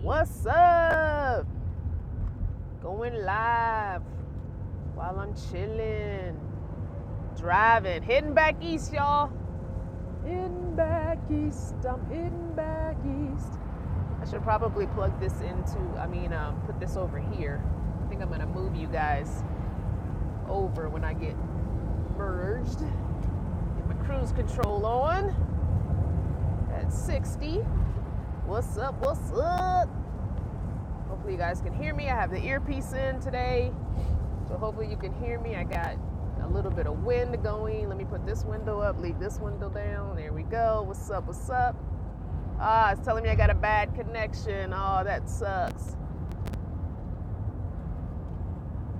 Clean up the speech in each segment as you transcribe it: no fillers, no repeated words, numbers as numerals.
What's up? Going live while I'm chilling, driving, heading back east, y'all. Heading back east. I'm heading back east. I should probably plug this into, put this over here. I think I'm gonna move you guys over when I get merged. Get my cruise control on at 60. What's up? What's up? Hopefully you guys can hear me. I have the earpiece in today, so hopefully you can hear me. I got a little bit of wind going. Let me put this window up, leave this window down. There we go. What's up? What's up? It's telling me I got a bad connection. Oh, that sucks.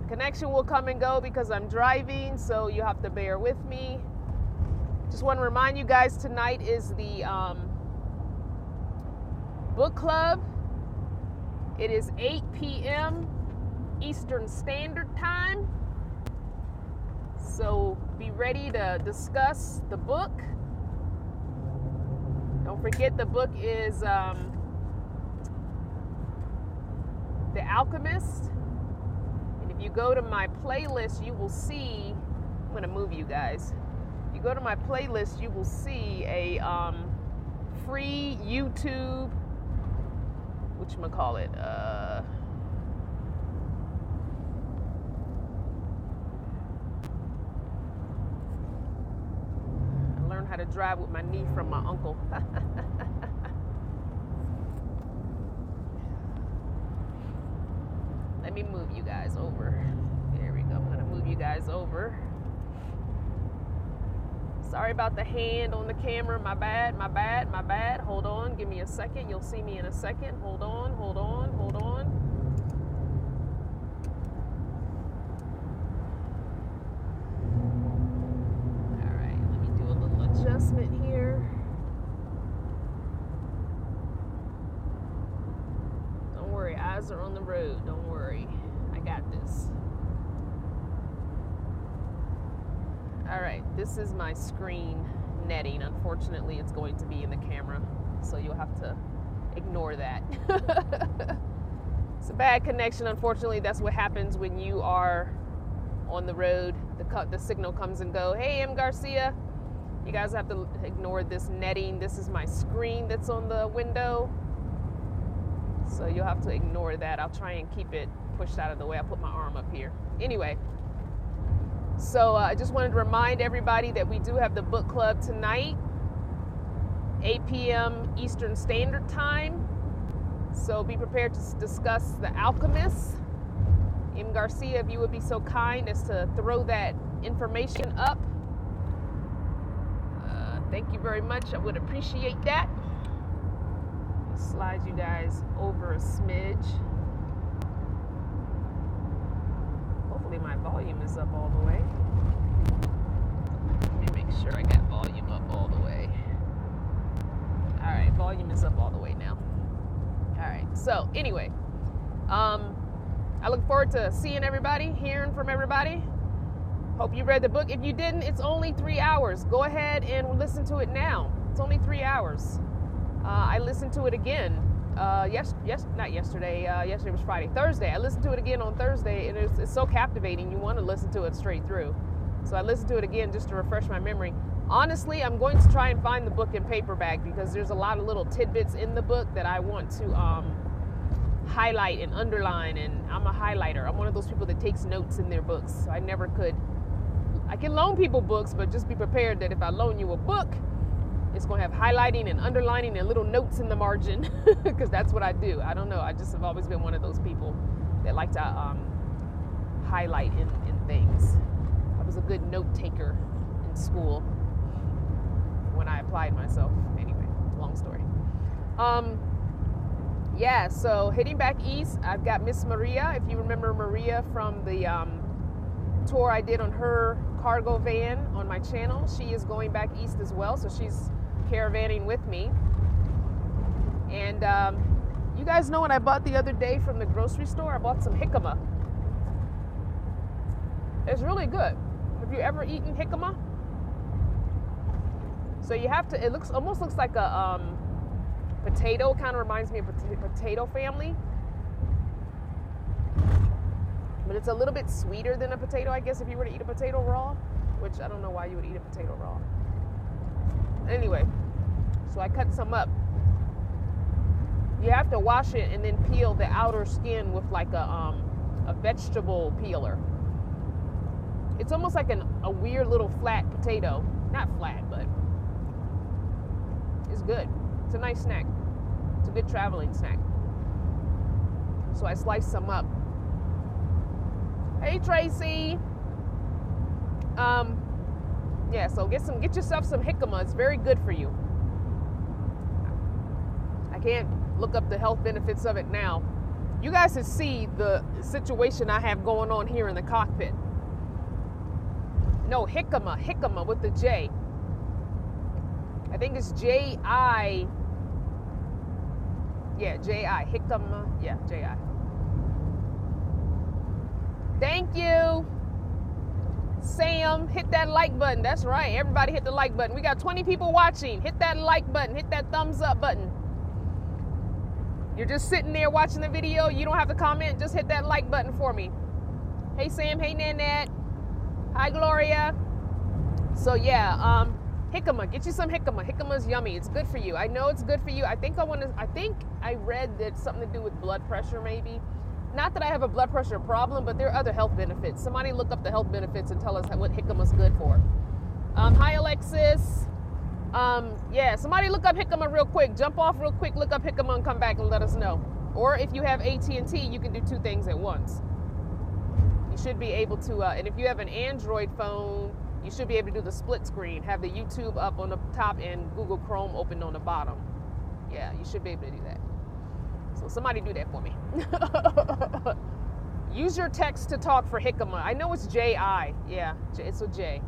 The connection will come and go because I'm driving, so you have to bear with me. Just want to remind you guys, tonight is the book club. It is 8 p.m. Eastern Standard Time. So be ready to discuss the book. Don't forget, the book is The Alchemist. And if you go to my playlist, you will see, I'm going to move you guys. If you go to my playlist, you will see a free YouTube, whatchamacallit, how to drive with my knee from my uncle. Let me move you guys over. There we go. I'm going to move you guys over. Sorry about the hand on the camera. My bad, my bad, my bad. Hold on. Give me a second. You'll see me in a second. Hold on, hold on, hold on. Adjustment here. Don't worry, eyes are on the road. Don't worry, I got this. All right, this is my screen netting. Unfortunately, it's going to be in the camera, so you'll have to ignore that. It's a bad connection. Unfortunately, that's what happens when you are on the road. The signal comes and go. Hey, M. Garcia. You guys have to ignore this netting. This is my screen that's on the window, so you'll have to ignore that. I'll try and keep it pushed out of the way. I'll put my arm up here. Anyway, so I just wanted to remind everybody that we do have the book club tonight, 8 p.m. Eastern Standard Time. So be prepared to discuss The Alchemist. M. Garcia, if you would be so kind as to throw that information up. Thank you very much. I would appreciate that. Slide you guys over a smidge. Hopefully my volume is up all the way. Let me make sure I got volume up all the way. All right, volume is up all the way now. All right, so anyway, I look forward to seeing everybody, hearing from everybody. Hope you read the book. If you didn't, it's only 3 hours. Go ahead and listen to it now. It's only 3 hours. I listened to it again. Not yesterday. Yesterday was Friday. Thursday. I listened to it again on Thursday, and it's so captivating. You want to listen to it straight through. So I listened to it again just to refresh my memory. Honestly, I'm going to try and find the book in paperback because there's a lot of little tidbits in the book that I want to highlight and underline. And I'm a highlighter. I'm one of those people that takes notes in their books. So I never could. I can loan people books, but just be prepared that if I loan you a book, it's going to have highlighting and underlining and little notes in the margin, because that's what I do. I don't know. I just have always been one of those people that like to highlight in things. I was a good note taker in school when I applied myself. Anyway, long story. Yeah, so heading back east, I've got Miss Maria. If you remember Maria from the tour I did on her cargo van on my channel, she is going back east as well, so she's caravanning with me. And you guys know what I bought the other day from the grocery store? I bought some jicama. It's really good. Have you ever eaten jicama? So you have to, almost looks like a potato. Kind of reminds me of potato family. But it's a little bit sweeter than a potato, I guess, if you were to eat a potato raw, which I don't know why you would eat a potato raw. Anyway, so I cut some up. You have to wash it and then peel the outer skin with like a vegetable peeler. It's almost like a weird little flat potato. Not flat, but it's good. It's a nice snack. It's a good traveling snack. So I sliced some up. Hey Tracy. Yeah, so get yourself some jicama. It's very good for you. I can't look up the health benefits of it now. You guys should see the situation I have going on here in the cockpit. No, jicama with the J. I think it's J-I. Yeah, J-I, jicama. Yeah, J-I. Thank you. Sam, hit that like button. That's right. Everybody hit the like button. We got 20 people watching. Hit that like button. Hit that thumbs up button. You're just sitting there watching the video. You don't have to comment. Just hit that like button for me. Hey, Sam. Hey, Nanette. Hi, Gloria. So, yeah, jicama. Get you some jicama. Jicama's yummy. It's good for you. I know it's good for you. I think I read that it's something to do with blood pressure, maybe. Not that I have a blood pressure problem, but there are other health benefits. Somebody look up the health benefits and tell us what jicama's good for. Hi, Alexis. Yeah, somebody look up jicama real quick. Jump off real quick, look up jicama and come back and let us know. Or if you have AT&T, you can do two things at once. You should be able to, and if you have an Android phone, you should be able to do the split screen. Have the YouTube up on the top and Google Chrome open on the bottom. Yeah, you should be able to do that. So somebody do that for me. Use your text to talk for jicama. I know it's J-I. Yeah, it's a J.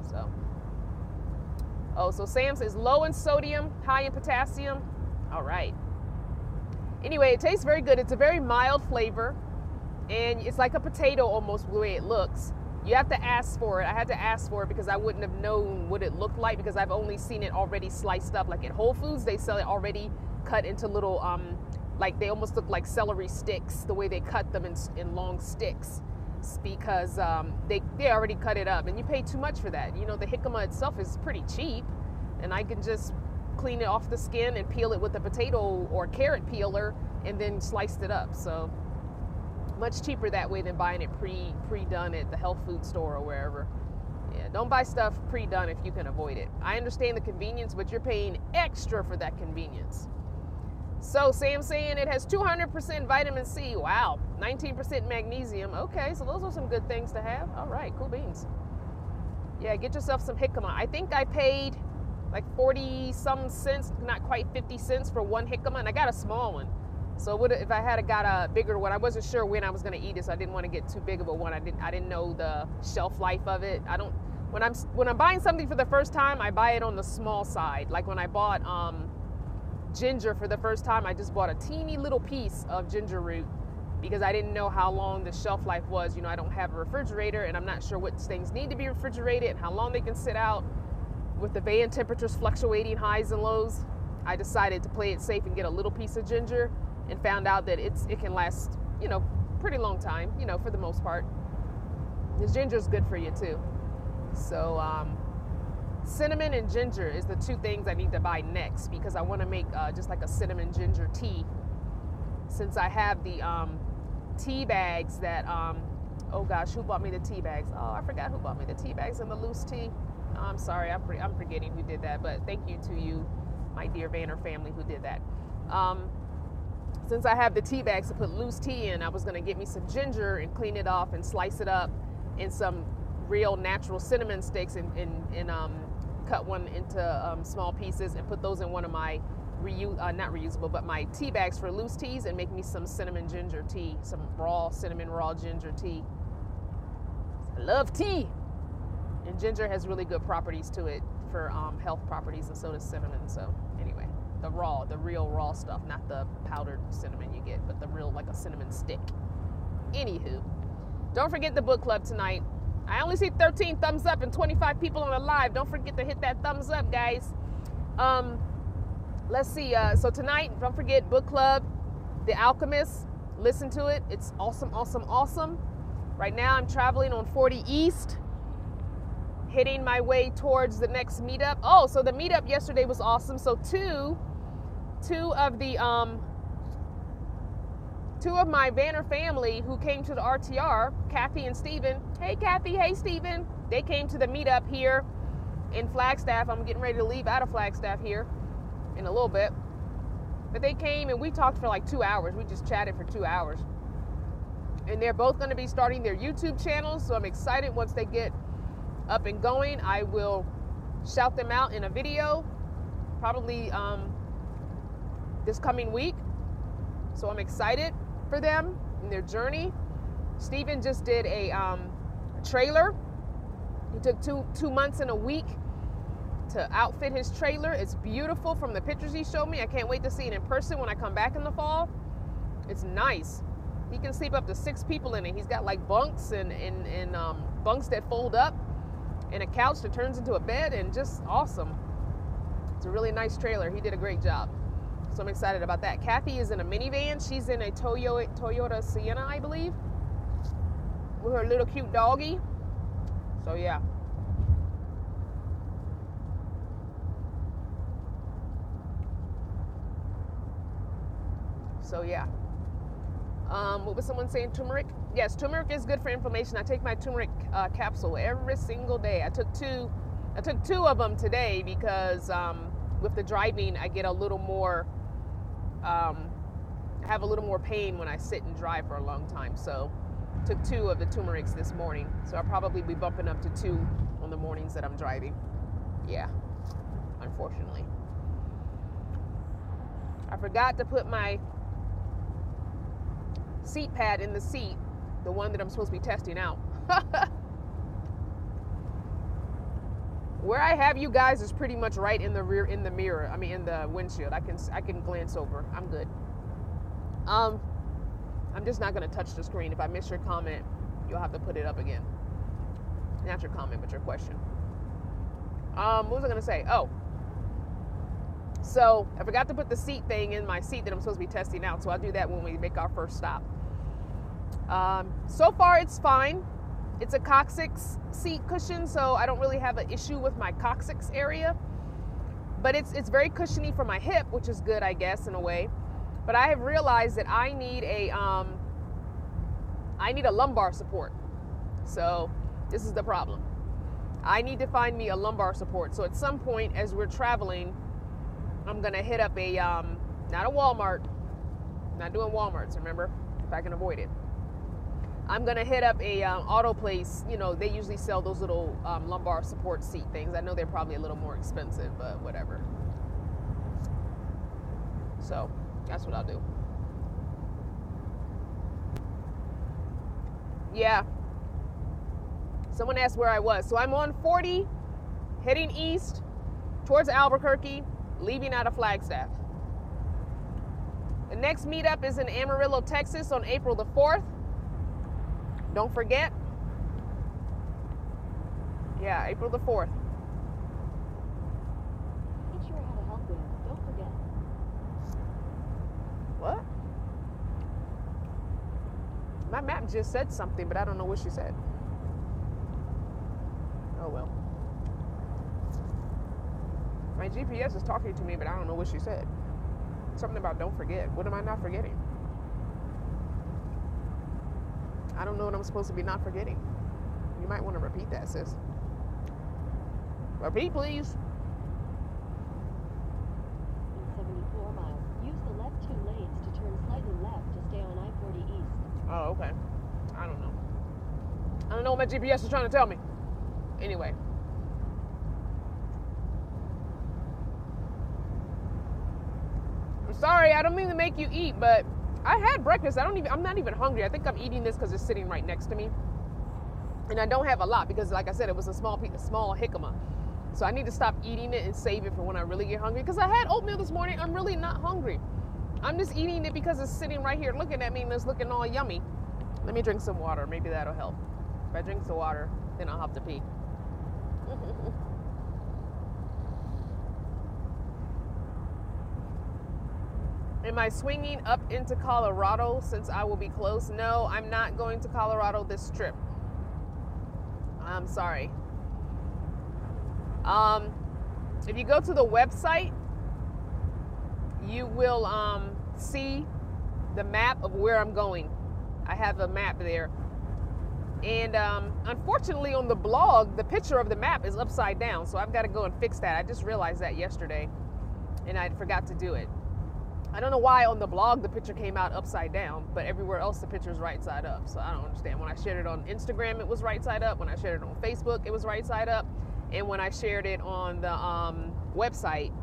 So. Oh, so Sam says low in sodium, high in potassium. All right. Anyway, it tastes very good. It's a very mild flavor. And it's like a potato almost the way it looks. You have to ask for it. I had to ask for it because I wouldn't have known what it looked like because I've only seen it already sliced up. Like at Whole Foods, they sell it already cut into little like they almost look like celery sticks, the way they cut them in long sticks, because they already cut it up, and you pay too much for that. You know, the jicama itself is pretty cheap, and I can just clean it off the skin and peel it with a potato or carrot peeler, and then sliced it up. So much cheaper that way than buying it pre-done at the health food store or wherever. Yeah, don't buy stuff pre-done if you can avoid it. I understand the convenience, but you're paying extra for that convenience. So Sam saying it has 200% vitamin C. Wow. 19% magnesium. Okay, so those are some good things to have. All right, cool beans. Yeah, get yourself some jicama. I think I paid like 40-some cents, not quite 50 cents for one jicama, and I got a small one. So if I had got a bigger one, I wasn't sure when I was going to eat it, so I didn't want to get too big of a one. I didn't know the shelf life of it. When I'm buying something for the first time, I buy it on the small side. Like when I bought ginger for the first time, I just bought a teeny little piece of ginger root because I didn't know how long the shelf life was. You know, I don't have a refrigerator, and I'm not sure what things need to be refrigerated and how long they can sit out. With the van temperatures fluctuating highs and lows, I decided to play it safe and get a little piece of ginger, and found out that it can last, you know, pretty long time, you know, for the most part. The ginger is good for you too. So cinnamon and ginger is the two things I need to buy next, because I want to make just like a cinnamon ginger tea. Since I have the tea bags that, oh gosh, who bought me the tea bags? Oh, I forgot who bought me the tea bags and the loose tea. Oh, I'm sorry, I'm forgetting who did that, but thank you to you, my dear Vanner family, who did that. Since I have the tea bags to put loose tea in, I was going to get me some ginger and clean it off and slice it up in some real natural cinnamon sticks and cut one into small pieces and put those in one of my not reusable, but my tea bags for loose teas, and make me some cinnamon ginger tea, some cinnamon raw ginger tea. I love tea, and ginger has really good properties to it for health properties, and so does cinnamon. So anyway, the real raw stuff, not the powdered cinnamon you get, but the real, like a cinnamon stick. Anywho, don't forget the book club tonight. I only see 13 thumbs up and 25 people on the live. Don't forget to hit that thumbs up, guys. let's see. So tonight, don't forget book club, The Alchemist. Listen to it. It's awesome, awesome, awesome. Right now, I'm traveling on 40 East, hitting my way towards the next meetup. Oh, so the meetup yesterday was awesome. So two of my Vanner family who came to the RTR, Kathy and Steven. Hey, Kathy. Hey, Steven. They came to the meetup here in Flagstaff. I'm getting ready to leave out of Flagstaff here in a little bit. But they came and we talked for like 2 hours. We just chatted for 2 hours. And they're both going to be starting their YouTube channels. So I'm excited once they get up and going. I will shout them out in a video probably this coming week. So I'm excited for them and their journey. Steven just did a trailer. He took two months and a week to outfit his trailer. It's beautiful from the pictures he showed me. I can't wait to see it in person when I come back in the fall. It's nice. He can sleep up to 6 people in it. He's got like bunks and bunks that fold up and a couch that turns into a bed, and just awesome. It's a really nice trailer. He did a great job. So I'm excited about that. Kathy is in a minivan. She's in a Toyota Sienna, I believe, with her little cute doggy. So yeah. So yeah. What was someone saying? Turmeric? Yes, turmeric is good for inflammation. I take my turmeric capsule every single day. I took two of them today because with the driving, I get a little more. I have a little more pain when I sit and drive for a long time. So took 2 of the turmerics this morning. So I'll probably be bumping up to 2 on the mornings that I'm driving. Yeah, unfortunately. I forgot to put my seat pad in the seat, the one that I'm supposed to be testing out. Where I have you guys is pretty much right in the rear, in the mirror. I mean, in the windshield. I can glance over. I'm good. I'm just not going to touch the screen. If I miss your comment, you'll have to put it up again. Not your comment, but your question. What was I going to say? Oh. So I forgot to put the seat thing in my seat that I'm supposed to be testing out. So I'll do that when we make our first stop. So far it's fine. It's a coccyx seat cushion, so I don't really have an issue with my coccyx area. But it's very cushiony for my hip, which is good, I guess, in a way. But I have realized that I need a lumbar support. So this is the problem. I need to find me a lumbar support. So at some point as we're traveling, I'm gonna hit up a not a Walmart. Not doing Walmarts, remember? If I can avoid it. I'm gonna hit up a auto place. You know, they usually sell those little lumbar support seat things. I know they're probably a little more expensive, but whatever. So that's what I'll do. Yeah. Someone asked where I was. So I'm on 40, heading east towards Albuquerque, leaving out of Flagstaff. The next meetup is in Amarillo, Texas on April the 4th. Don't forget. Yeah, April the 4th. Not sure how to help you. Don't forget. What? My map just said something, but I don't know what she said. Oh well. My GPS is talking to me, but I don't know what she said. Something about don't forget. What am I not forgetting? I don't know what I'm supposed to be not forgetting. You might want to repeat that, sis. Repeat, please. In 74 miles, use the left 2 lanes to turn slightly left to stay on I-40 East. Oh, okay. I don't know. I don't know what my GPS is trying to tell me. Anyway. I'm sorry, I don't mean to make you eat, but I had breakfast. I'm not even hungry. I think I'm eating this because it's sitting right next to me. And I don't have a lot because, like I said, it was a small jicama. So I need to stop eating it and save it for when I really get hungry. Because I had oatmeal this morning. I'm really not hungry. I'm just eating it because it's sitting right here looking at me and it's looking all yummy. Let me drink some water. Maybe that'll help. If I drink some water, then I'll have to pee. Am I swinging up into Colorado since I will be close? No, I'm not going to Colorado this trip. I'm sorry. If you go to the website, you will see the map of where I'm going. I have a map there. And unfortunately on the blog, the picture of the map is upside down. So I've got to go and fix that. I just realized that yesterday and I forgot to do it. I don't know why on the blog the picture came out upside down, but everywhere else the picture is right side up. So I don't understand. When I shared it on Instagram, it was right side up. When I shared it on Facebook, it was right side up. And when I shared it on the website,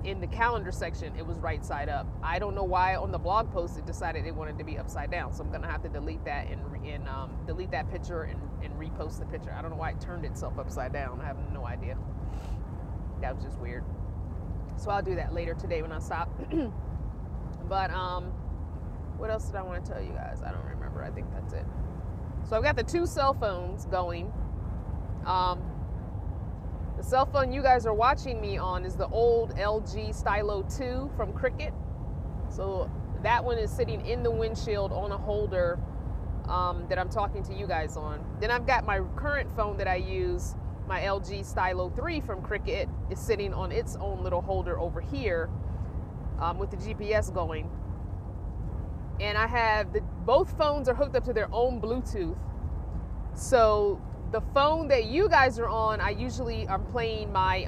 in the calendar section, it was right side up. I don't know why on the blog post it decided it wanted to be upside down. So I'm gonna have to delete that and delete that picture and repost the picture. I don't know why it turned itself upside down. I have no idea. That was just weird. So I'll do that later today when I stop. But what else did I want to tell you guys? I don't remember. I think that's it. So I've got the 2 cell phones going. The cell phone you guys are watching me on is the old LG Stylo 2 from Cricket. So that one is sitting in the windshield on a holder that I'm talking to you guys on. Then I've got my current phone that I use, my LG Stylo 3 from Cricket, is sitting on its own little holder over here with the GPS going. And I have both phones are hooked up to their own Bluetooth. So the phone that you guys are on, I usually am playing my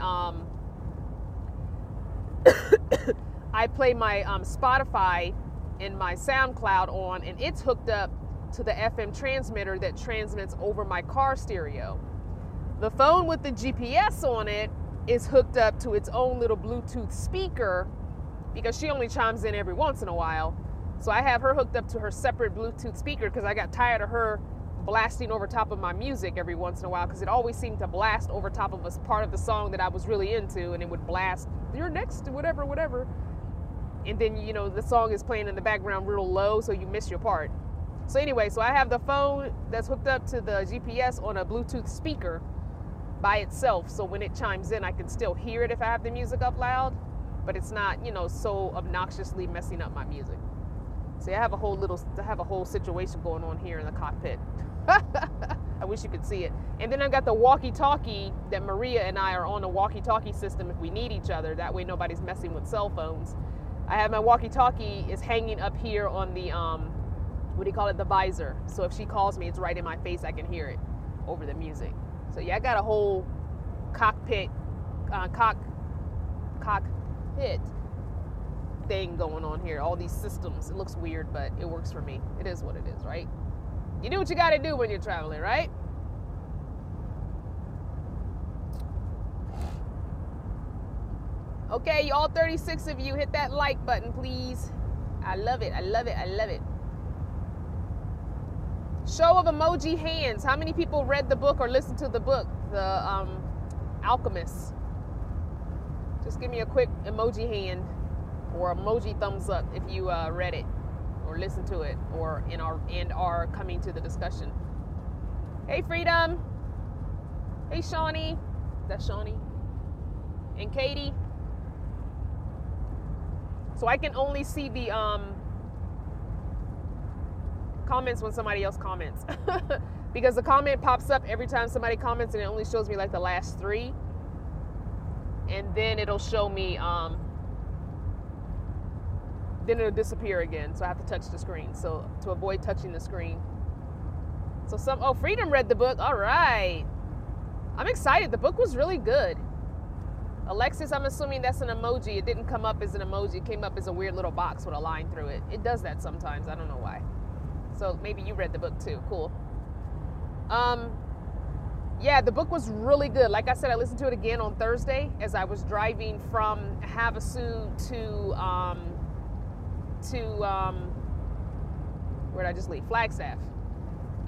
I play my Spotify and my SoundCloud on, and it's hooked up to the FM transmitter that transmits over my car stereo. The phone with the GPS on it is hooked up to its own little Bluetooth speaker because she only chimes in every once in a while. So I have her hooked up to her separate Bluetooth speaker because I got tired of her blasting over top of my music every once in a while, because it always seemed to blast over top of a part of the song that I was really into, and it would blast, "You're next," whatever. And then, you know, the song is playing in the background real low, so you miss your part. So anyway, so I have the phone that's hooked up to the GPS on a Bluetooth speaker by itself, so when it chimes in, I can still hear it if I have the music up loud, but it's not, you know, so obnoxiously messing up my music. See, I have a whole situation going on here in the cockpit. I wish you could see it. And then I've got the walkie-talkie that Maria and I are on a walkie-talkie system if we need each other. That way nobody's messing with cell phones. I have my walkie-talkie is hanging up here on the, what do you call it, the visor. So if she calls me, it's right in my face. I can hear it over the music. So yeah, I got a whole cockpit thing going on here. All these systems. It looks weird, but it works for me. It is what it is, right? You do what you got to do when you're traveling, right? Okay, all 36 of you, hit that like button, please. I love it. I love it. I love it. Show of emoji hands. How many people read the book or listened to the book, The Alchemist? Just give me a quick emoji hand or emoji thumbs up if you read it or listened to it or are coming to the discussion. Hey, Freedom. Hey, Shawnee. That's Shawnee. And Katie. So I can only see the comments when somebody else comments. Because the comment pops up every time somebody comments and it only shows me like the last 3. And then it'll show me, then it'll disappear again. So I have to touch the screen. So to avoid touching the screen. So Freedom read the book. All right. I'm excited. The book was really good. Alexis, I'm assuming that's an emoji. It didn't come up as an emoji. It came up as a weird little box with a line through it. It does that sometimes. I don't know why. So maybe you read the book too. Cool. Yeah, the book was really good. Like I said, I listened to it again on Thursday as I was driving from Havasu to where did I just leave? Flagstaff.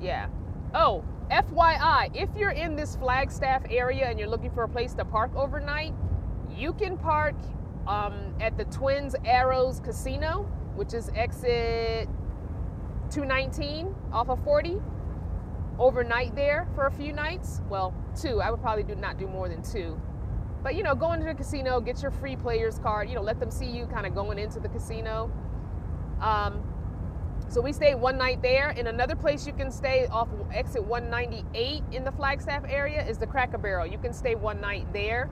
Yeah. Oh, FYI, if you're in this Flagstaff area and you're looking for a place to park overnight, you can park at the Twins Arrows Casino, which is exit 219 off of 40. Overnight there for a few nights. Well, 2. I would probably not do more than 2. But, you know, go into the casino, get your free player's card, you know, let them see you kind of going into the casino. So we stayed one night there. And another place you can stay off exit 198 in the Flagstaff area is the Cracker Barrel. You can stay one night there.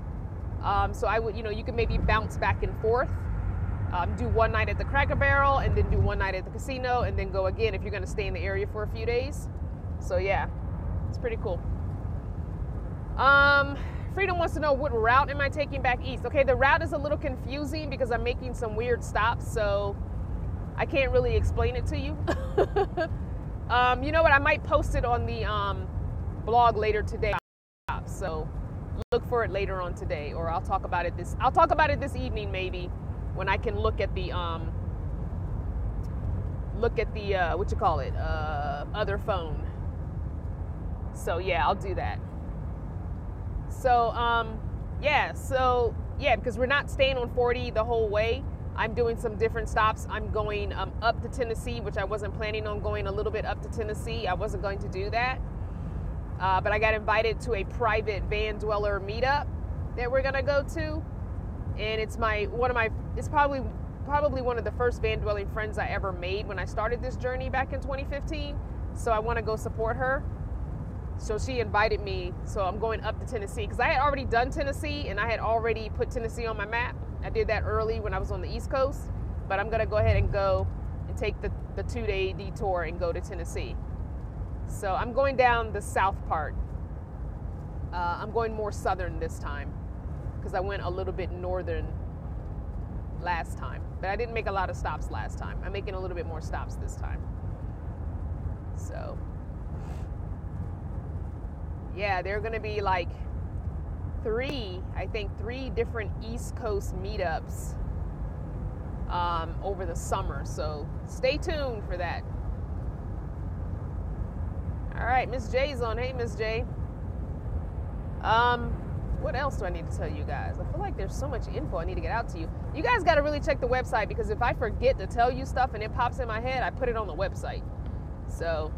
So I would, you know, you can maybe bounce back and forth. Do one night at the Cracker Barrel and then do one night at the casino and then go again if you're going to stay in the area for a few days. So yeah, it's pretty cool. Freedom wants to know, what route am I taking back east? Okay, the route is a little confusing because I'm making some weird stops, so I can't really explain it to you. You know what? I might post it on the blog later today. So look for it later on today, or I'll talk about it this evening maybe, when I can look at the what you call it, other phone. So yeah, I'll do that. So because we're not staying on 40 the whole way, I'm doing some different stops. I'm going up to Tennessee, which I wasn't planning on going a little bit up to Tennessee. I wasn't going to do that. But I got invited to a private van dweller meetup that we're gonna go to. And it's probably one of the first van dwelling friends I ever made when I started this journey back in 2015. So I wanna go support her. So she invited me, so I'm going up to Tennessee because I had already done Tennessee and I had already put Tennessee on my map. I did that early when I was on the East Coast, but I'm gonna go ahead and go and take the 2-day detour and go to Tennessee. So I'm going down the south part. I'm going more southern this time because I went a little bit northern last time, but I didn't make a lot of stops last time. I'm making a little bit more stops this time. So yeah, there are going to be like three different East Coast meetups over the summer. So stay tuned for that. All right, Miss J's on. Hey, Miss J. What else do I need to tell you guys? I feel like there's so much info I need to get out to you. You guys got to really check the website, because if I forget to tell you stuff and it pops in my head, I put it on the website. So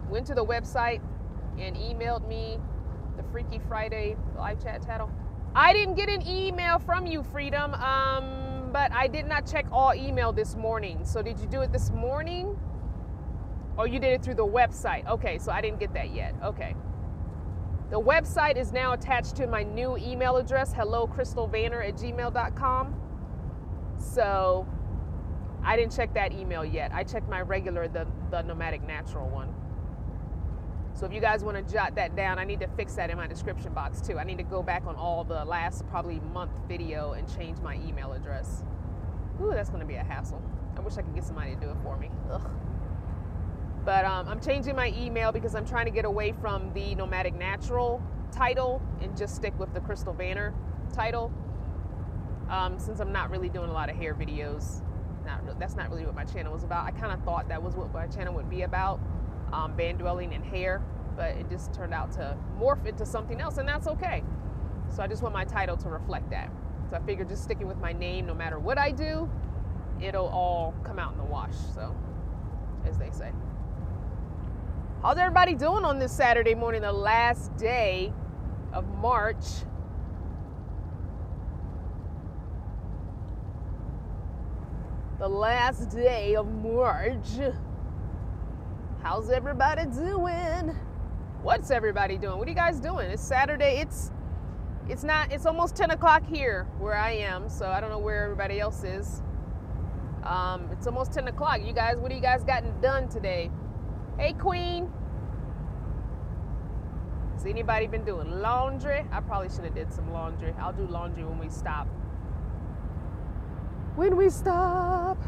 went to the website and emailed me the Freaky Friday live chat title. I didn't get an email from you, Freedom, but I did not check all email this morning. So did you do it this morning? Or you did it through the website? Okay, so I didn't get that yet. Okay. The website is now attached to my new email address, hellocrystalvanner@gmail.com. So I didn't check that email yet. I checked my regular, the Nomadic Natural one. So if you guys want to jot that down, I need to fix that in my description box too. I need to go back on all the last probably month video and change my email address. Ooh, that's going to be a hassle. I wish I could get somebody to do it for me. Ugh. But I'm changing my email because I'm trying to get away from the Nomadic Natural title and just stick with the Crystal Vanner title. Since I'm not really doing a lot of hair videos. That's not really what my channel was about. I kind of thought that was what my channel would be about. Van dwelling and hair, but it just turned out to morph into something else, and that's okay. So I just want my title to reflect that. So I figured just sticking with my name, no matter what I do, it'll all come out in the wash, so, as they say. How's everybody doing on this Saturday morning, the last day of March? The last day of March. How's everybody doing? What's everybody doing? What are you guys doing? It's Saturday. It's almost 10 o'clock here where I am, so I don't know where everybody else is. It's almost 10 o'clock. You guys, what have you guys gotten done today? Hey, Queen. Has anybody been doing laundry? I probably should have did some laundry. I'll do laundry when we stop. When we stop.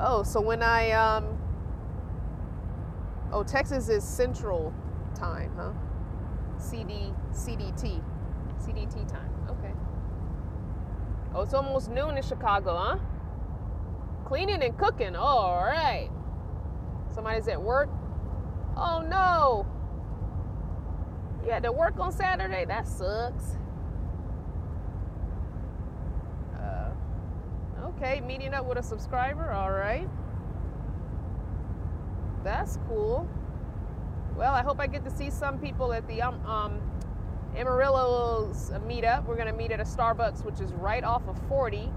Oh, so when I, oh, Texas is Central Time, huh? CDT time, okay. Oh, it's almost noon in Chicago, huh? Cleaning and cooking, all right. Somebody's at work? Oh, no. You had to work on Saturday? That sucks. Okay, meeting up with a subscriber, all right. That's cool. Well, I hope I get to see some people at the Amarillo's meetup. We're going to meet at a Starbucks, which is right off of 40.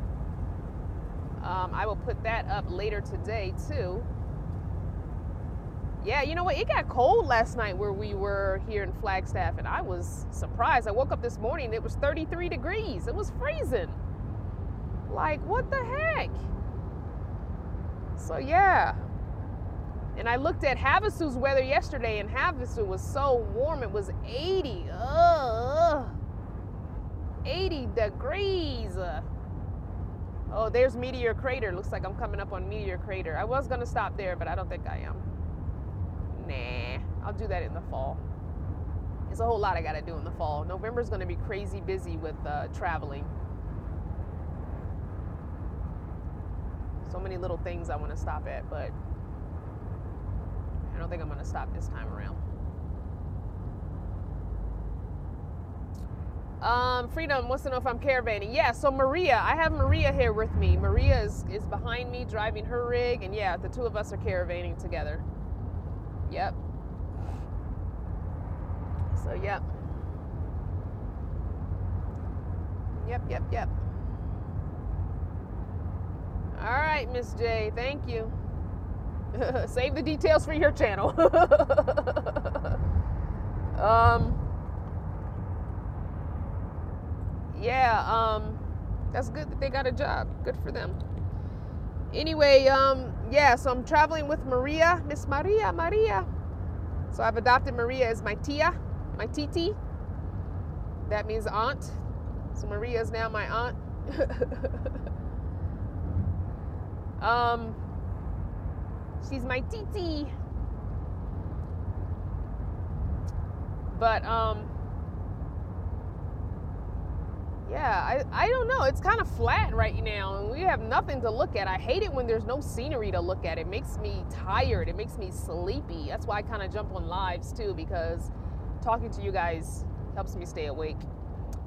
I will put that up later today, too. Yeah, you know what? It got cold last night where we were here in Flagstaff, and I was surprised. I woke up this morning, and it was 33 degrees. It was freezing. Like, what the heck? So, yeah. And I looked at Havasu's weather yesterday, and Havasu was so warm. It was 80. 80 degrees. Oh, there's Meteor Crater. Looks like I'm coming up on Meteor Crater. I was going to stop there, but I don't think I am. Nah, I'll do that in the fall. There's a whole lot I got to do in the fall. November's going to be crazy busy with traveling. So many little things I want to stop at, but I don't think I'm going to stop this time around. Freedom wants to know if I'm caravanning. Yeah, so Maria, I have Maria here with me. Maria is behind me driving her rig, and yeah, the two of us are caravanning together. Yep. So, yep. Yep. All right, Miss J, thank you. Save the details for your channel. That's good that they got a job. Good for them. Anyway, yeah, so I'm traveling with Maria, Miss Maria. So I've adopted Maria as my tia, my titi. That means aunt. So Maria is now my aunt. She's my titi. But, yeah, I don't know. It's kind of flat right now, and we have nothing to look at. I hate it when there's no scenery to look at. It makes me tired. It makes me sleepy. That's why I kind of jump on lives, too, because talking to you guys helps me stay awake.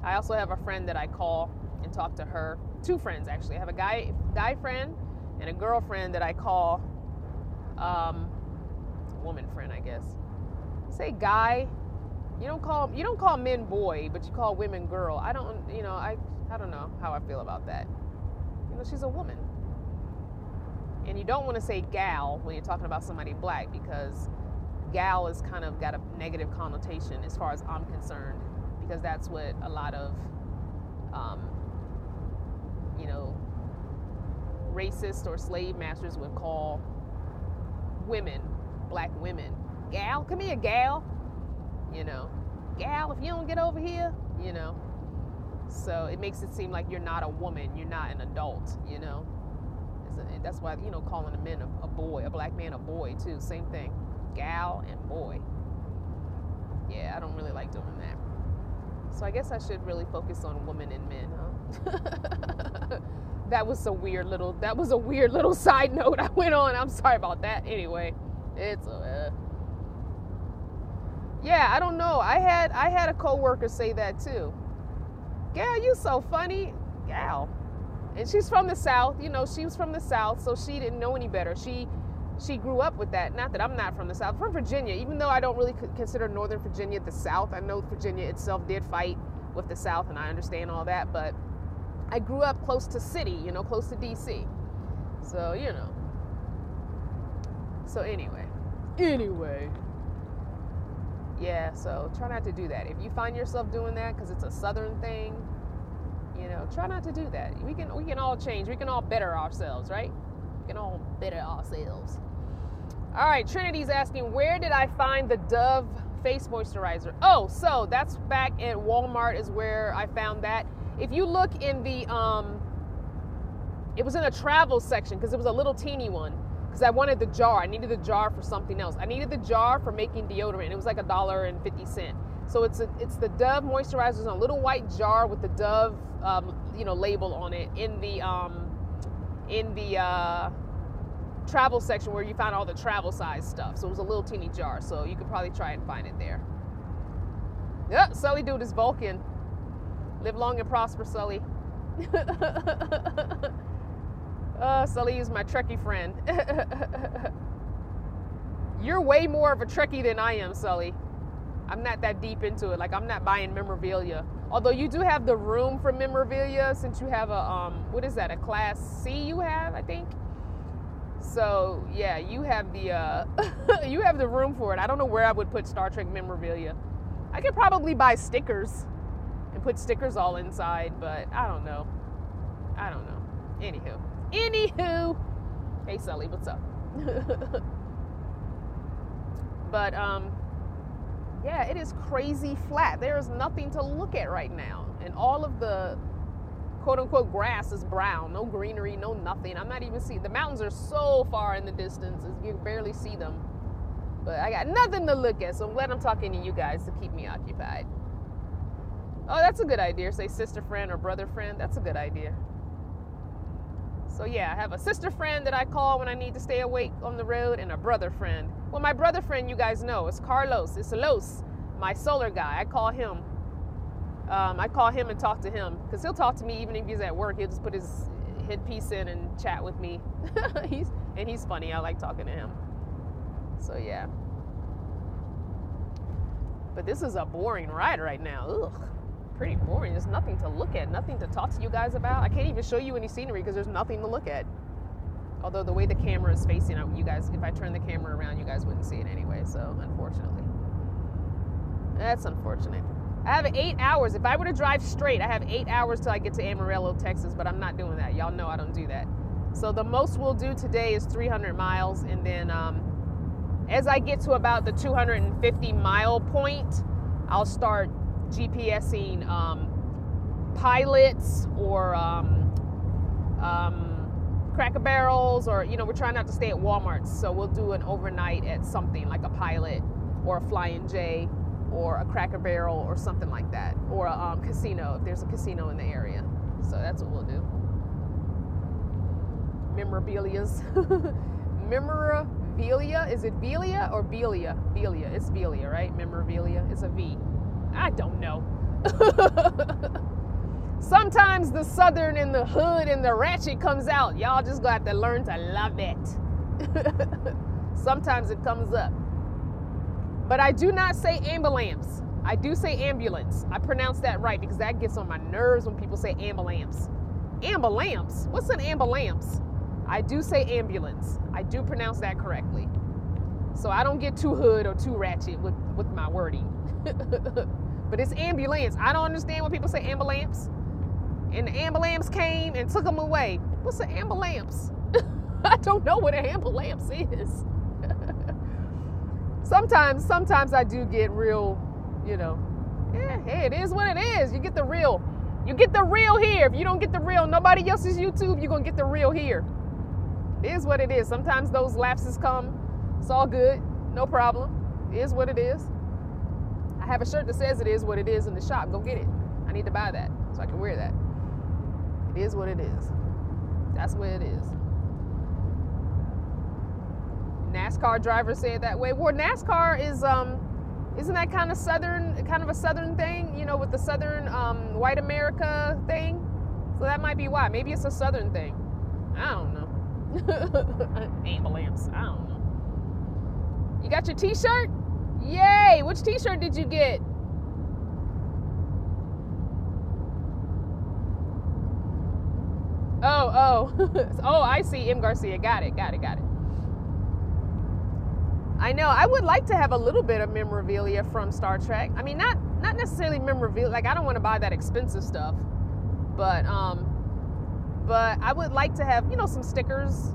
I also have a friend that I call and talk to her. Two friends, actually. I have a guy friend and a girlfriend that I call, woman friend, I guess. Say guy. You don't call men boy, but you call women girl. I don't know how I feel about that. You know, she's a woman. And you don't want to say gal when you're talking about somebody black, because gal is kind of got a negative connotation as far as I'm concerned, because that's what a lot of, racist or slave masters would call women, black women. Gal, come here, gal. Gal, if you don't get over here, So it makes it seem like you're not a woman, you're not an adult, That's why, calling a man a boy, a black man a boy too, same thing. Gal and boy. Yeah, I don't really like doing that. So I guess I should really focus on women and men, huh? That was a weird little side note I went on. I'm sorry about that. Anyway, it's yeah, I don't know. I had a coworker say that too. Gal, you so funny. Gal. And she's from the South. She was from the South, so she didn't know any better. She grew up with that. Not that I'm not from the South. I'm from Virginia, even though I don't really consider Northern Virginia the South. I know Virginia itself did fight with the South, and I understand all that, but I grew up close to city, close to D.C. So, So anyway. Yeah, so try not to do that. If you find yourself doing that because it's a Southern thing, try not to do that. We can all change. We can all better ourselves, right? We can all better ourselves. All right, Trinity's asking, where did I find the Dove face moisturizer? Oh, so that's back at Walmart is where I found that. If you look in the, it was in a travel section because it was a little teeny one. Because I wanted the jar. I needed the jar for something else. I needed the jar for making deodorant. It was like $1.50. So it's the Dove moisturizer in a little white jar with the Dove, label on it in the travel section where you found all the travel size stuff. So it was a little teeny jar. So you could probably try and find it there. Yep, Sully dude is Vulcan. Live long and prosper, Sully. Sully is my Trekkie friend. You're way more of a Trekkie than I am, Sully. I'm not that deep into it. Like, I'm not buying memorabilia. Although you do have the room for memorabilia since you have a, what is that, a Class C you have, I think? So, yeah, you have the, you have the room for it. I don't know where I would put Star Trek memorabilia. I could probably buy stickers and put stickers all inside, but I don't know. I don't know. Anywho. Hey, Sully, what's up? But, yeah, it is crazy flat. There is nothing to look at right now. And all of the quote-unquote grass is brown. No greenery, no nothing. I'm not even seeing. The mountains are so far in the distance. You can barely see them. But I got nothing to look at, so I'm glad I'm talking to you guys to keep me occupied. Oh, that's a good idea. Say sister friend or brother friend. That's a good idea. So yeah, I have a sister friend that I call when I need to stay awake on the road, and a brother friend. Well, my brother friend, you guys know, is Carlos. It's Los, my solar guy. I call him. And talk to him, because he'll talk to me even if he's at work. He'll just put his headpiece in and chat with me. He's funny. I like talking to him. So yeah. But this is a boring ride right now. Ugh. Pretty boring. There's nothing to look at, nothing to talk to you guys about. I can't even show you any scenery because there's nothing to look at. Although the way the camera is facing out, you guys, if I turn the camera around, you guys wouldn't see it anyway. So unfortunately, that's unfortunate. I have 8 hours. If I were to drive straight, I have 8 hours till I get to Amarillo, Texas, but I'm not doing that. Y'all know I don't do that. So the most we'll do today is 300 miles. And then as I get to about the 250 mile point, I'll start GPSing pilots or Cracker Barrels, or, you know, we're trying not to stay at Walmart's, so we'll do an overnight at something like a Pilot or a Flying J or a Cracker Barrel or something like that, or a casino if there's a casino in the area. So that's what we'll do. Memorabilias. Memorabilia, is it Velia or Belia? Velia, it's Velia, right? Memorabilia, it's a V. I don't know. Sometimes the Southern and the hood and the ratchet comes out. Y'all just got to learn to love it. Sometimes it comes up. But I do not say ambulance. I do say ambulance. I pronounce that right because that gets on my nerves when people say ambulance. Ambulance? What's an ambulance? I do say ambulance. I do pronounce that correctly. So I don't get too hood or too ratchet with my wording. But it's ambulance. I don't understand when people say ambulance. And the ambulance came and took them away. What's an ambulance? I don't know what an ambulance is. Sometimes I do get real, you know, yeah, hey, it is what it is. You get the real. You get the real here. If you don't get the real, nobody else's YouTube, you're going to get the real here. It is what it is. Sometimes those lapses come. It's all good. No problem. It is what it is. I have a shirt that says it is what it is in the shop. Go get it. I need to buy that so I can wear that. It is what it is. That's what it is. NASCAR drivers say it that way. Well, NASCAR is, isn't that kind of a southern thing, you know, with the southern white America thing? So that might be why. Maybe it's a southern thing. I don't know. Ambulance. I don't know. You got your t-shirt? Yay! Which t-shirt did you get? Oh. Oh, I see. M. Garcia. Got it. I know. I would like to have a little bit of memorabilia from Star Trek. I mean, not necessarily memorabilia. Like, I don't want to buy that expensive stuff. But I would like to have, you know, some stickers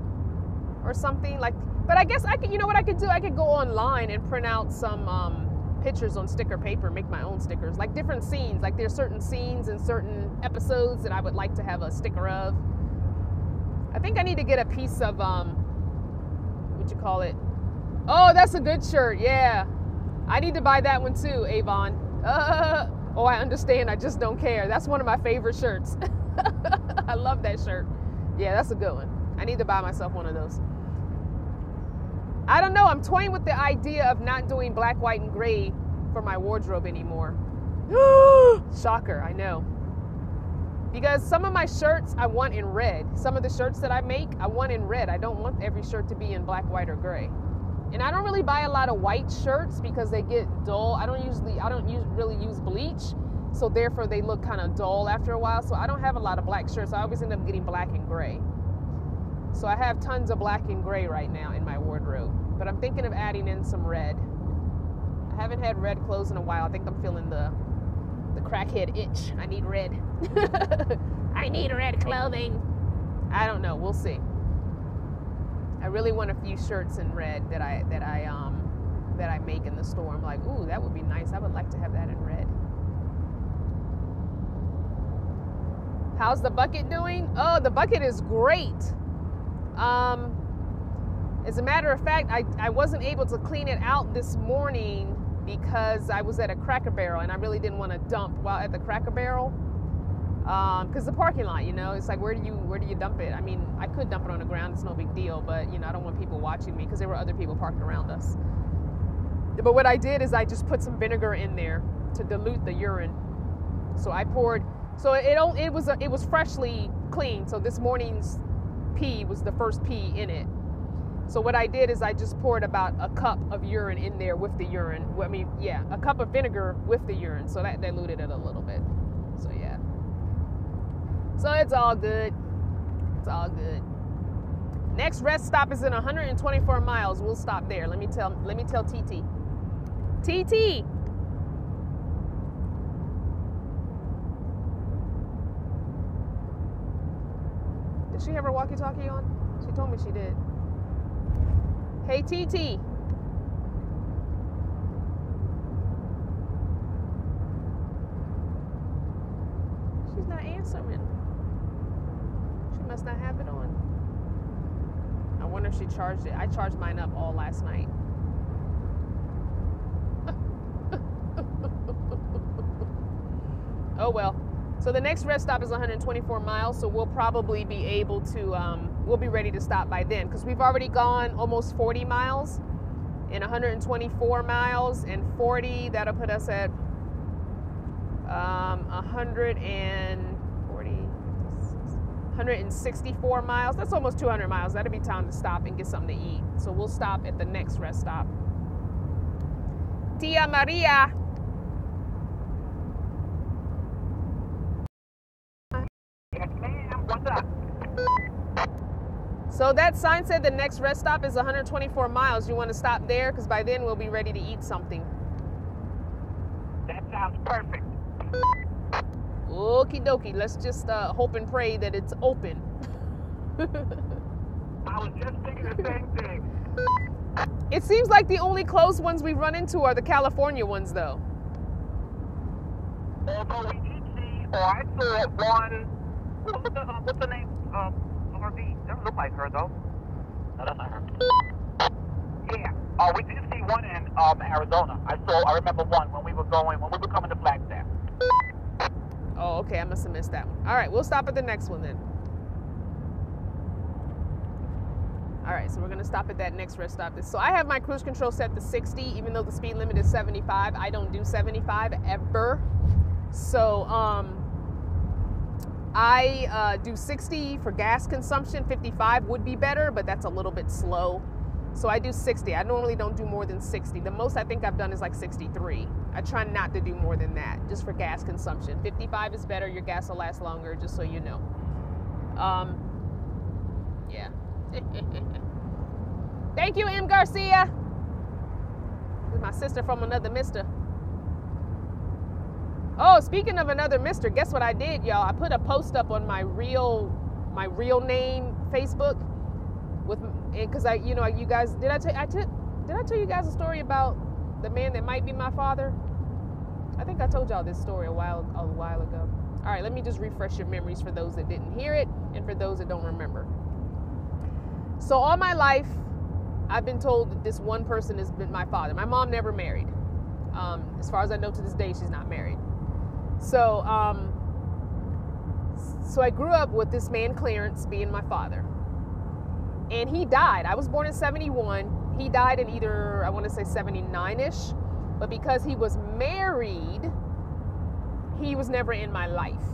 or something. Like, but I guess I could, you know what I could do? I could go online and print out some pictures on sticker paper, make my own stickers. Like different scenes. Like there's certain scenes in certain episodes that I would like to have a sticker of. I think I need to get a piece of, what you call it? Oh, that's a good shirt. Yeah. I need to buy that one too, Avon. Oh, I understand. I just don't care. That's one of my favorite shirts. I love that shirt. Yeah, that's a good one. I need to buy myself one of those. I don't know. I'm toying with the idea of not doing black, white, and gray for my wardrobe anymore. Shocker, I know. Because some of my shirts I want in red. Some of the shirts that I make, I want in red. I don't want every shirt to be in black, white, or gray. And I don't really buy a lot of white shirts because they get dull. I don't really use bleach. So therefore they look kind of dull after a while. So I don't have a lot of black shirts. I always end up getting black and gray. So I have tons of black and gray right now in my wardrobe. But I'm thinking of adding in some red. I haven't had red clothes in a while. I think I'm feeling the crackhead itch. I need red. I need red clothing. I don't know. We'll see. I really want a few shirts in red that I make in the store. I'm like, ooh, that would be nice. I would like to have that in red. How's the bucket doing? Oh, the bucket is great. As a matter of fact, I wasn't able to clean it out this morning because I was at a Cracker Barrel and I really didn't want to dump while at the Cracker Barrel. Because the parking lot, you know, it's like, where do you dump it? I mean, I could dump it on the ground. It's no big deal, but, you know, I don't want people watching me because there were other people parked around us. But what I did is I just put some vinegar in there to dilute the urine. So I poured, so it was freshly cleaned. So this morning's pee was the first pee in it. So what I did is I just poured about a cup of urine in there with the urine. I mean, yeah, a cup of vinegar with the urine. So that diluted it a little bit. So yeah. So it's all good. It's all good. Next rest stop is in 124 miles. We'll stop there. Let me tell TT. TT. Did she have her walkie-talkie on? She told me she did. Hey, TT. She's not answering. She must not have it on. I wonder if she charged it. I charged mine up all last night. Oh well. So the next rest stop is 124 miles, so we'll probably be able to, we'll be ready to stop by then, because we've already gone almost 40 miles, and 124 miles and 40, that'll put us at 164 miles. That's almost 200 miles. That'll be time to stop and get something to eat. So we'll stop at the next rest stop. Tia Maria. So that sign said the next rest stop is 124 miles. You want to stop there? Because by then we'll be ready to eat something. That sounds perfect. Okie dokie. Let's just hope and pray that it's open. I was just thinking the same thing. It seems like the only close ones we run into are the California ones, though. Although we did see, or I saw one, what's the name? RV. Doesn't look like her, though. No, that's not her. Yeah. We did see one in Arizona. I remember one when we were coming to Flagstaff. Oh, okay. I must have missed that one. All right. We'll stop at the next one then. All right. So we're going to stop at that next rest stop. So I have my cruise control set to 60, even though the speed limit is 75. I don't do 75 ever. So, I do 60 for gas consumption. 55 would be better, but that's a little bit slow. So I do 60. I normally don't do more than 60. The most I think I've done is like 63. I try not to do more than that, just for gas consumption. 55 is better. Your gas will last longer, just so you know. Yeah. Thank you, M. Garcia. This is my sister from another mister. Oh, speaking of another mister, guess what I did, y'all? I put a post up on my real name Facebook because you guys, did I tell you guys a story about the man that might be my father? I think I told y'all this story a while ago. All right, let me just refresh your memories for those that didn't hear it and for those that don't remember. So all my life, I've been told that this one person has been my father. My mom never married. As far as I know to this day, she's not married. So, so I grew up with this man, Clarence, being my father. And he died. I was born in 71. He died in either, I want to say 79-ish. But because he was married, he was never in my life.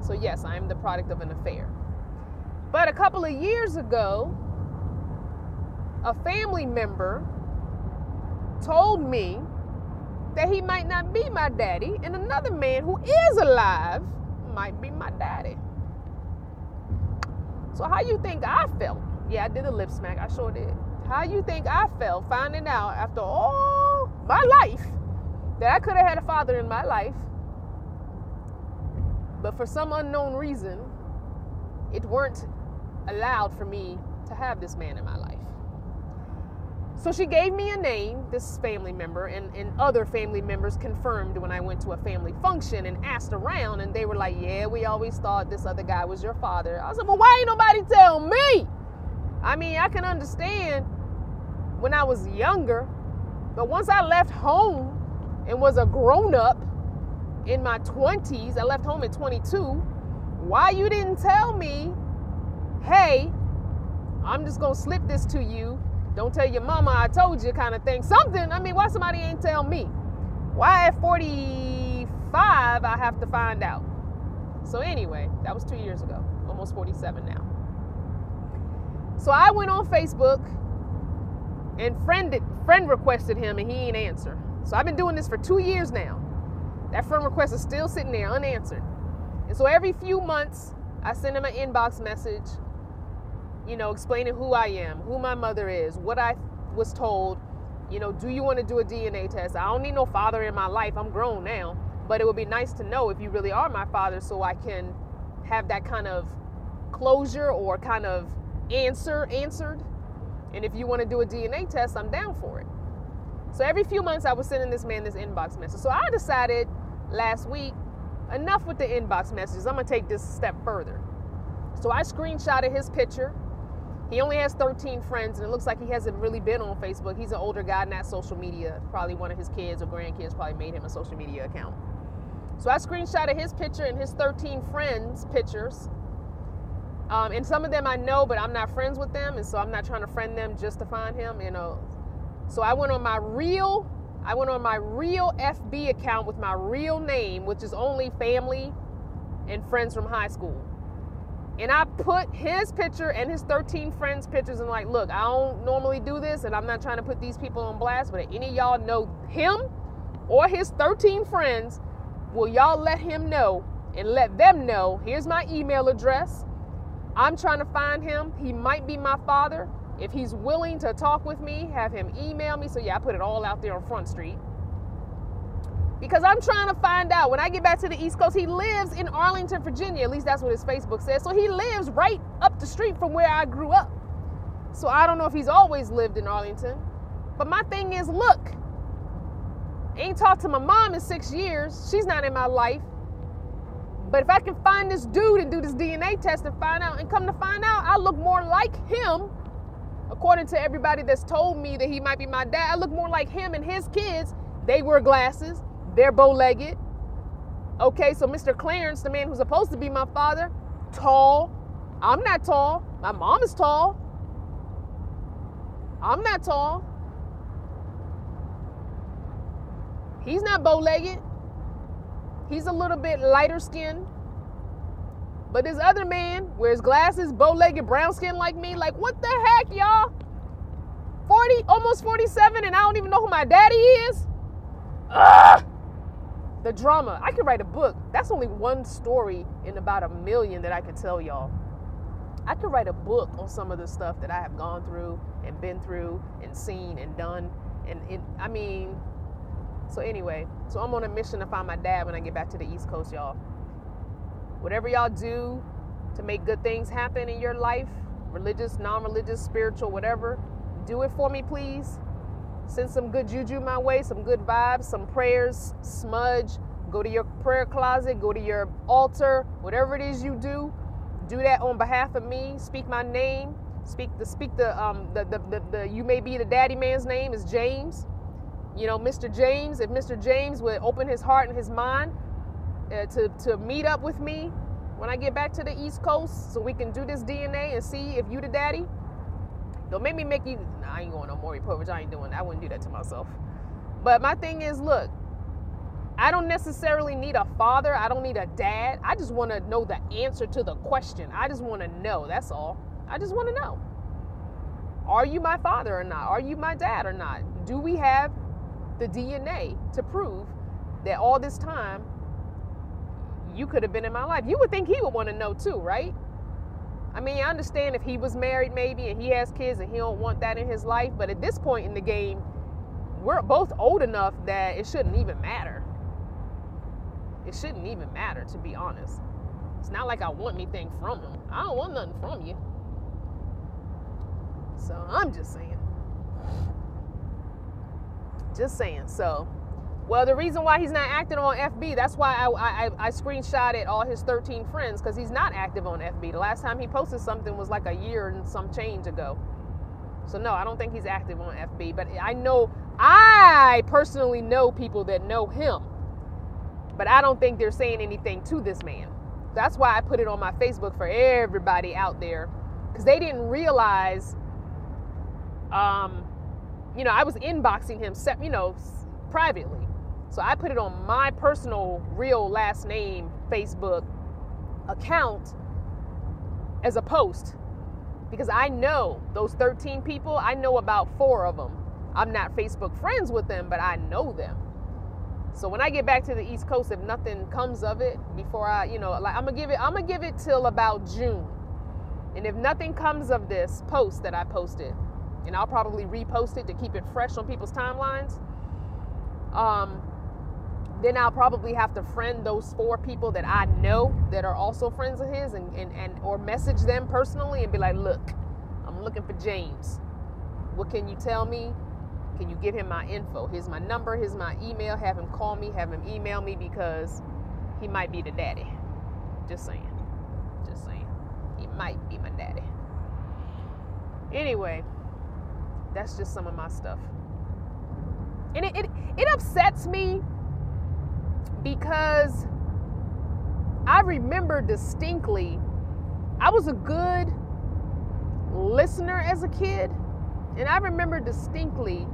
So yes, I am the product of an affair. But a couple of years ago, a family member told me that he might not be my daddy, and another man who is alive might be my daddy. So how you think I felt? Yeah, I did a lip smack. I sure did. How you think I felt finding out after all my life that I could have had a father in my life, but for some unknown reason, it weren't allowed for me to have this man in my life? So she gave me a name, this family member, and other family members confirmed when I went to a family function and asked around, and they were like, yeah, we always thought this other guy was your father. I was like, well, why ain't nobody tell me? I mean, I can understand when I was younger, but once I left home and was a grown-up in my 20s, I left home at 22, why you didn't tell me, hey, I'm just gonna slip this to you, don't tell your mama I told you kind of thing, something. I mean, why somebody ain't tell me? Why at 45 I have to find out? So anyway, that was 2 years ago, almost 47 now. So I went on Facebook and friend requested him, and he ain't answer. So I've been doing this for 2 years now. That friend request is still sitting there unanswered. And so every few months, I send him an inbox message, you know, explaining who I am, who my mother is, what I was told, you know, do you want to do a DNA test? I don't need no father in my life. I'm grown now. But it would be nice to know if you really are my father so I can have that kind of closure or kind of answered. And if you want to do a DNA test, I'm down for it. So every few months I was sending this man this inbox message. So I decided last week, enough with the inbox messages. I'm going to take this a step further. So I screenshotted his picture. He only has 13 friends, and it looks like he hasn't really been on Facebook. He's an older guy, not social media. Probably one of his kids or grandkids probably made him a social media account. So I screenshotted his picture and his 13 friends' pictures. And some of them I know, but I'm not friends with them, and so I'm not trying to friend them just to find him, you know. So I went on my real FB account with my real name, which is only family and friends from high school. And I put his picture and his 13 friends' pictures and like, look, I don't normally do this, and I'm not trying to put these people on blast, but if any of y'all know him or his 13 friends, will y'all let him know and let them know, here's my email address. I'm trying to find him. He might be my father. If he's willing to talk with me, have him email me. So yeah, I put it all out there on Front Street. Because I'm trying to find out, when I get back to the East Coast, he lives in Arlington, Virginia. At least that's what his Facebook says. So he lives right up the street from where I grew up. So I don't know if he's always lived in Arlington. But my thing is, look, I ain't talked to my mom in 6 years. She's not in my life. But if I can find this dude and do this DNA test and find out, and come to find out, I look more like him, according to everybody that's told me that he might be my dad. I look more like him and his kids. They wear glasses. They're bow-legged. Okay, so Mr. Clarence, the man who's supposed to be my father, tall. I'm not tall. My mom is tall. I'm not tall. He's not bow-legged. He's a little bit lighter skinned. But this other man wears glasses, bow-legged, brown skin like me. Like, what the heck, y'all? 40, almost 47, and I don't even know who my daddy is? Ugh! The drama. I could write a book. That's only one story in about 1 million that I could tell y'all. I could write a book on some of the stuff that I have gone through and been through and seen and done. So anyway, so I'm on a mission to find my dad when I get back to the East Coast, y'all. Whatever y'all do to make good things happen in your life, religious, non-religious, spiritual, whatever, do it for me, please. Send some good juju my way, some good vibes, some prayers, smudge, go to your prayer closet, go to your altar, whatever it is you do that on behalf of me. Speak my name, speak the you may be the daddy man's name is James. You know, Mr. James, if Mr. James would open his heart and his mind to meet up with me when I get back to the East Coast so we can do this DNA and see if you the daddy. Don't make me make you, I ain't going no Maury Povich, I ain't doing that. I wouldn't do that to myself. But my thing is, look, I don't necessarily need a father. I don't need a dad. I just want to know the answer to the question. I just want to know, that's all. I just want to know. Are you my father or not? Are you my dad or not? Do we have the DNA to prove that all this time you could have been in my life. You would think he would want to know too, right? I mean, I understand if he was married maybe and he has kids and he don't want that in his life, but at this point in the game, we're both old enough that it shouldn't even matter. It shouldn't even matter, to be honest. It's not like I want anything from him. I don't want nothing from you. So I'm just saying. Just saying. So, well, the reason why he's not active on FB, that's why I screenshotted all his 13 friends, because he's not active on FB. The last time he posted something was like a year and some change ago. So no, I don't think he's active on FB. But I personally know people that know him. But I don't think they're saying anything to this man. That's why I put it on my Facebook for everybody out there, because they didn't realize, I was inboxing him, privately. So I put it on my personal real last name Facebook account as a post, because I know those 13 people. I know about 4 of them. I'm not Facebook friends with them, but I know them. So when I get back to the East Coast, if nothing comes of it before I'm gonna give it till about June. And if nothing comes of this post that I posted, and I'll probably repost it to keep it fresh on people's timelines, then I'll probably have to friend those 4 people that I know that are also friends of his, and or message them personally and be like, look, I'm looking for James. What can you tell me? Can you give him my info? Here's my number, here's my email. Have him call me, have him email me, because he might be the daddy. Just saying. Just saying. He might be my daddy. Anyway, that's just some of my stuff. And it upsets me, because I remember distinctly, I was a good listener as a kid, and I remember distinctly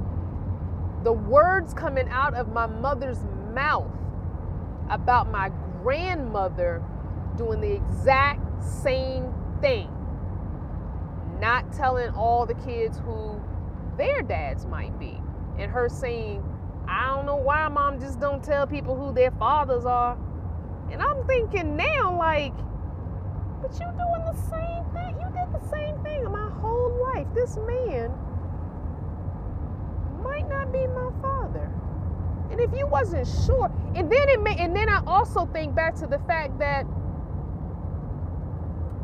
the words coming out of my mother's mouth about my grandmother doing the exact same thing. Not telling all the kids who their dads might be. And her saying, I don't know why mom just don't tell people who their fathers are. And I'm thinking now, like, but you doing the same thing. You did the same thing my whole life. This man might not be my father. And if you wasn't sure, and then I also think back to the fact that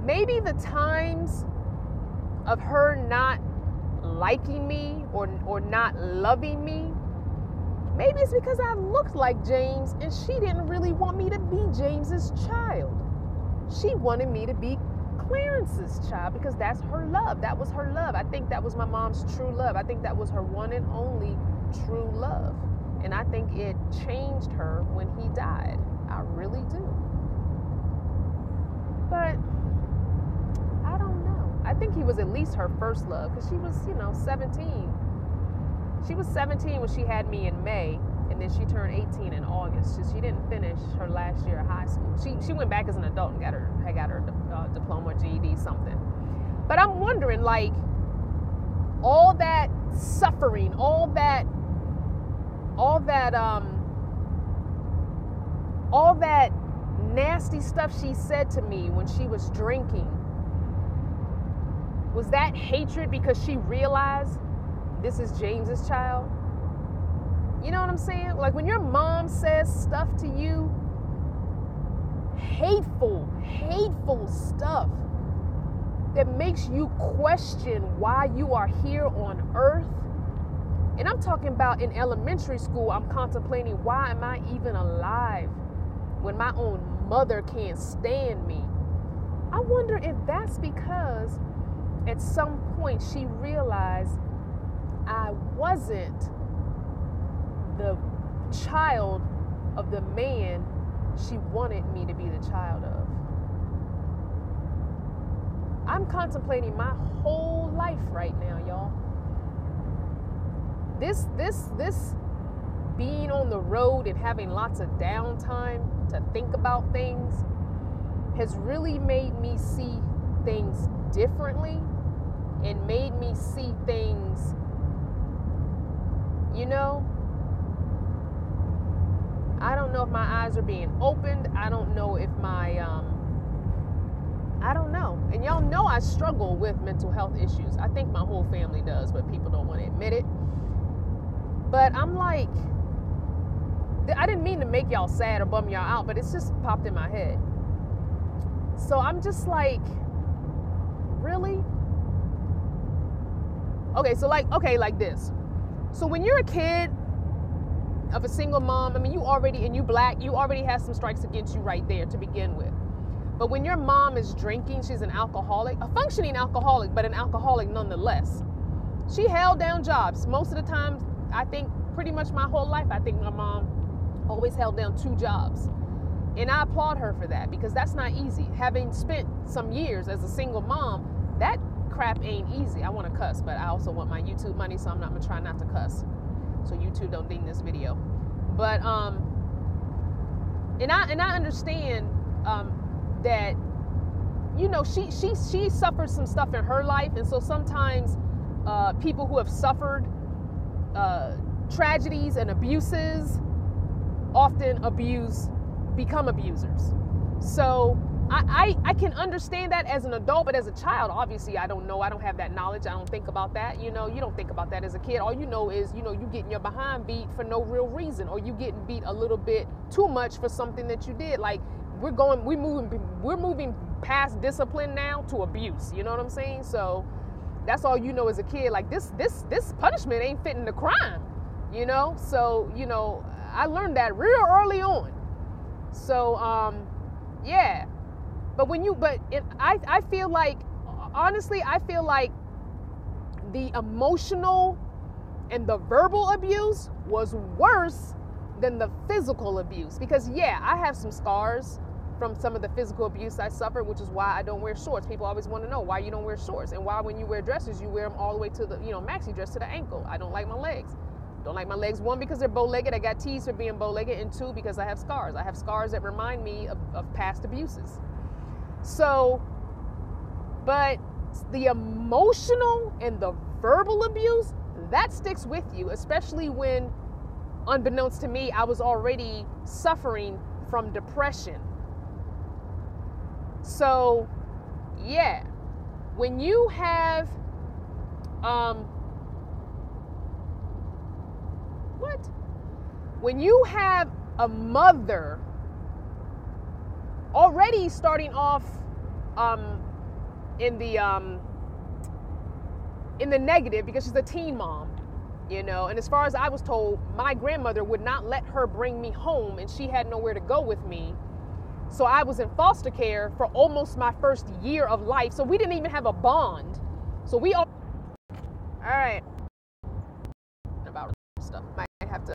maybe the times of her not liking me or not loving me, maybe it's because I looked like James and she didn't really want me to be James's child. She wanted me to be Clarence's child, because that's her love. That was her love. I think that was my mom's true love. I think that was her one and only true love. And I think it changed her when he died. I really do. But I don't know. I think he was at least her first love, because she was, 17. She was 17 when she had me in May, and then she turned 18 in August. She didn't finish her last year of high school. She went back as an adult and got her diploma, GED, something. But I'm wondering, like, all that suffering, all that nasty stuff she said to me when she was drinking, was that hatred because she realized this is James's child? You know what I'm saying? Like, when your mom says stuff to you, hateful stuff that makes you question why you are here on earth. And I'm talking about in elementary school, I'm contemplating, why am I even alive when my own mother can't stand me? I wonder if that's because at some point she realized I wasn't the child of the man she wanted me to be the child of. I'm contemplating my whole life right now, y'all. This being on the road and having lots of downtime to think about things has really made me see things differently and made me see things, I don't know if my eyes are being opened. I don't know if my, I don't know. And y'all know I struggle with mental health issues. I think my whole family does, but people don't want to admit it. But I'm like, I didn't mean to make y'all sad or bum y'all out, but it's just popped in my head. So I'm just like, really? Okay, so like this. So when you're a kid of a single mom, I mean, and you black, you already have some strikes against you right there to begin with. But when your mom is drinking, she's an alcoholic, a functioning alcoholic, but an alcoholic nonetheless. She held down jobs. Most of the time, I think pretty much my whole life, I think my mom always held down 2 jobs. And I applaud her for that, because that's not easy. Having spent some years as a single mom, that crap ain't easy. I want to cuss, but I also want my YouTube money, so I'm gonna try not to cuss, so YouTube don't ding this video. But and I understand that, you know, she suffered some stuff in her life, and so sometimes people who have suffered tragedies and abuses often become abusers. So I can understand that as an adult, but as a child, obviously I don't know. I don't have that knowledge. I don't think about that. You know, you don't think about that as a kid. All you know is, you know, you getting your behind beat for no real reason, or you getting beat a little bit too much for something that you did. Like we're moving past discipline now to abuse. You know what I'm saying? So that's all you know as a kid. Like this punishment ain't fitting the crime. You know? So, you know, I learned that real early on. So yeah. I feel like, honestly, I feel like the emotional and the verbal abuse was worse than the physical abuse. Because yeah, I have some scars from some of the physical abuse I suffered, which is why I don't wear shorts. People always want to know why you don't wear shorts, and why when you wear dresses, you wear them all the way to the, you know, maxi dress to the ankle. I don't like my legs. Don't like my legs, 1, because they're bow-legged. I got teased for being bow-legged, and 2, because I have scars. I have scars that remind me of past abuses. So, but the emotional and the verbal abuse, that sticks with you, especially when, unbeknownst to me, I was already suffering from depression. So, yeah, when you have, when you have a mother already starting off in the negative, because she's a teen mom, you know, and as far as I was told, my grandmother would not let her bring me home, and she had nowhere to go with me. So I was in foster care for almost my first year of life. So we didn't even have a bond. So all right, about stuff.